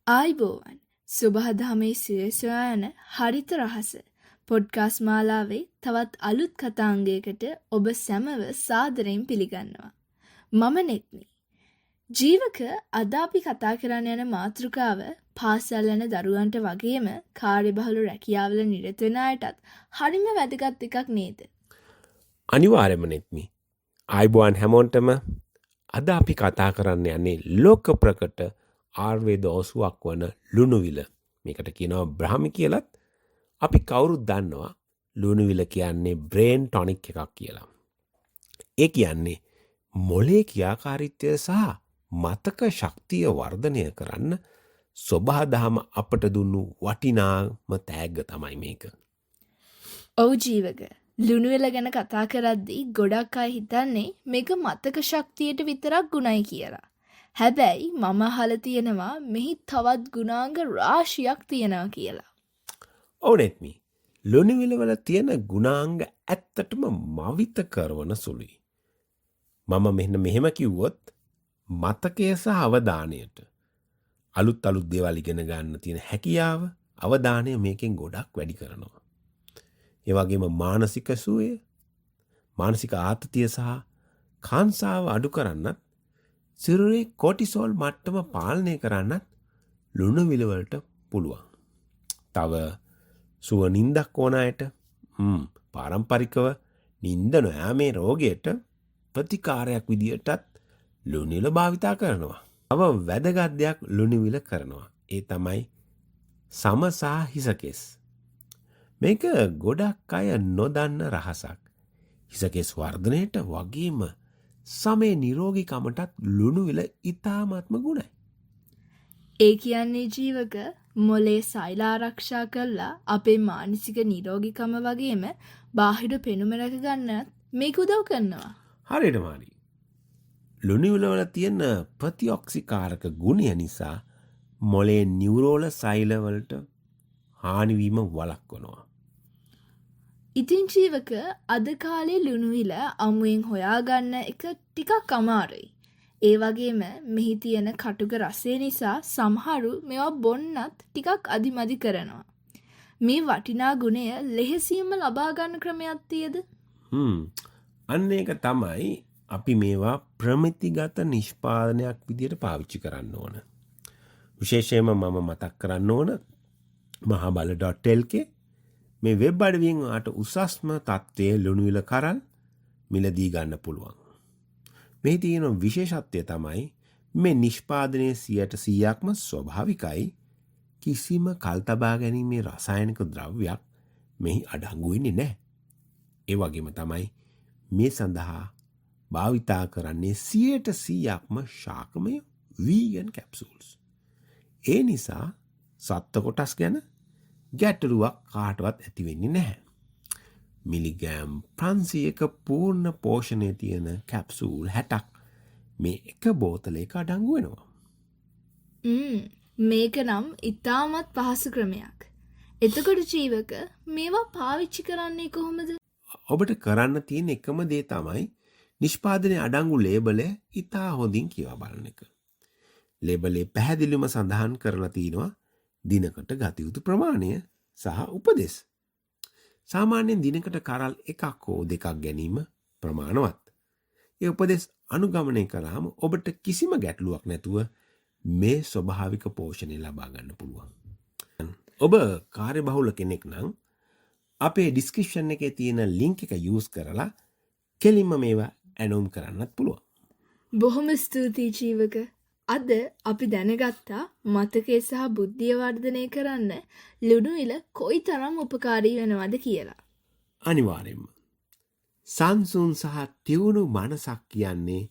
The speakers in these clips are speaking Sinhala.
ආයිබෝවන් සුභහදහමේ සිරසොයන හරිත රහස පොඩ්කාස් මාලාවේ තවත් අලුත් කතාංගයකට ඔබ සැමව සාදරයෙන් පිළිගන්නවා. මම නෙත්නි. ජීවක අද අපි කතා කරන්න යන මාතෘකාව පාසල් යන දරුවන්ට වගේම කාර්යබහුල රැකියාවල නිරත වෙන අයටත් හරිම වැදගත් එකක් නේද? අනිවාර්යයෙන්ම නෙත්නි. ආයිබෝවන් හැමෝටම අද අපි කතා කරන්න යන්නේ ලෝක ප්‍රකට ආයුර්වේද ඔසුවක් වන ලුණුවිල. මේකට කියනවා බ්‍රහ්මි කියලත්. අපි කවුරුත් දන්නවා ලුණුවිල කියන්නේ බ්‍රේන් ටොනික් එකක් කියලා. ඒ කියන්නේ මොලේ ක්‍රියාකාරීත්වය සහ මතක ශක්තිය වර්ධනය කරන්න සොබාදහම අපට දුන්නු වටිනාම තෑග්ග තමයි මේක. ඔව් ජීවක. ලුණුවෙල ගැන කතා කරද්දී ගොඩක් අය හිතන්නේ මේක මතක ශක්තියට විතරක් ගුණයි කියලා. හැබැයි මම අහලා තියෙනවා මෙහි තවත් ගුණාංග රාශියක් තියෙනවා කියලා. ඔව් නෙත්නි. ලුණුවිලවල තියෙන ගුණාංග ඇත්තටම මවිත කරවන සුළුයි. මම මෙහෙම කිව්වොත් මතකය සහ අවධානයට අලුත් දේවල් ඉගෙන ගන්න තියෙන හැකියාව අවධානය මේකෙන් ගොඩක් වැඩි කරනවා. ඒ වගේම මානසික සුවය, මානසික ආතතිය සහ කාංසාව අඩු කරන්නත්, සිරුරේ කෝටිසෝල් මට්ටම පාලනය කරන්නත් ලුණුවිල වලට පුළුවන්. තව සුව නිින්දක් ඕන අයට පාරම්පරිකව නිින්ද නොයාමේ රෝගයට ප්‍රතිකාරයක් විදියටත් ලුණුවිල භාවිතා කරනවා. තව වැදගත් දෙයක් ලුණුවිල කරනවා. ඒ තමයි සම සහ හිසකෙස්. මේක ගොඩක් අය නොදන්න රහසක්. හිසකෙස් වර්ධනයට වගේම සමේ නිරෝගීකමටත් ලුණුවිල ඉතාමත්ම ගුණයි. ඒ කියන්නේ ජීවක මොලේ සෛල ආරක්ෂා කරලා අපේ මානසික නිරෝගීකම වගේම බාහිර පෙනුම රැක ගන්නත් මේක උදව් කරනවා. හරියටම හරි. ලුණුවිල වල තියෙන ප්‍රතිඔක්සිකාරක ගුණය නිසා මොලේ නියුරෝල සෛල වලට හානි වීම වළක්වනවා. ඉතින් ජීවක අද කාලේ ලුණුවිල අමුයෙන් හොයාගන්න එක ටිකක් අමාරුයි. ඒ වගේම මෙහි තියෙන කටුක රසය නිසා සමහරු මේවා බොන්නත් ටිකක් අදිමදි කරනවා. මේ වටිනා ගුණය ලෙහෙසියෙන්ම ලබා ගන්න ක්‍රමයක් තියද? අන්න ඒක තමයි අපි මේවා ප්‍රමිතිගත නිෂ්පාදනයක් විදියට පාවිච්චි කරන්න ඕන. විශේෂයෙන්ම මම මතක් කරන්න ඕන mahabala.lk මේ වෙබ් අඩවියෙන් ඔයාට උසස්ම තත්ත්වයේ ලුණුවිල කරල් මිලදී ගන්න පුළුවන්. මේ තියෙන විශේෂත්වය තමයි මේ නිෂ්පාදනයේ 100%ක්ම ස්වභාවිකයි. කිසිම කල් තබා ගැනීමේ රසායනික ද්‍රව්‍යයක් මෙහි අඩංගු වෙන්නේ නැහැ. ඒ වගේම තමයි මේ සඳහා භාවිතා කරන්නේ 100%ක්ම ශාකමය වීගන් කැප්සූල්ස්. ඒ නිසා සත්ත්ව කොටස් ගැන ගැටලුවක් කාටවත් ඇති වෙන්නේ නැහැ. මිලිග්‍රෑම් 500ක පූර්ණ පෝෂණය තියෙන කැප්සූල් 60ක් මේ එක බෝතලයක අඩංගු වෙනවා. මේක නම් ඉතාමත් පහසු ක්‍රමයක්. එතකොට ජීවක මේවා පාවිච්චි කරන්නේ කොහොමද? ඔබට කරන්න තියෙන එකම දේ තමයි නිෂ්පාදනයේ අඩංගු ලේබලය ඉතා හොඳින් කියවා බලන එක. ලේබලේ පැහැදිලිවම සඳහන් කරලා තියෙනවා දිනකට ගත යුතු ප්‍රමාණය සහ උපදෙස්. සාමාන්‍යයෙන් දිනකට කරල් එකක් හෝ දෙකක් ගැනීම ප්‍රමාණවත්. ඒ උපදෙස් අනුගමනය කරාම ඔබට කිසිම ගැටලුවක් නැතුව මේ ස්වභාවික පෝෂණය ලබා ගන්න පුළුවන්. ඔබ කාර්යබහුල කෙනෙක් නම් අපේ ඩිස්ක්‍රිප්ෂන් එකේ තියෙන ලින්ක් එක යූස් කරලා කෙලින්ම මේවා ඇනෝම් කරන්නත් පුළුවන්. බොහොම ස්තුතියි ජීවක. අද අපි දැනගත්තා මතකය සහ බුද්ධිය වර්ධනය කරන්න ලුණුවිල කොයි තරම් උපකාරී වෙනවද කියලා. අනිවාර්යෙන්ම. සංසුන් සහ තියුණු මනසක් කියන්නේ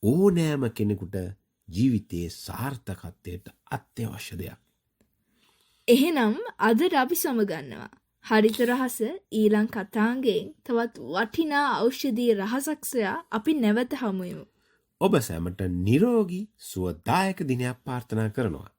ඕනෑම කෙනෙකුට ජීවිතයේ සාර්ථකත්වයට අත්‍යවශ්‍ය දෙයක්. එහෙනම් අද අපි සමගන්නවා. හරිත රහස ඊළඟ කතාංගයෙන් තවත් වටිනා ඖෂධීය රහසක් සොයා අපි නැවත හමුවෙමු. ඔබ සැමට නිරෝගී සුවදායක දිනයක් ප්‍රාර්ථනා කරනවා.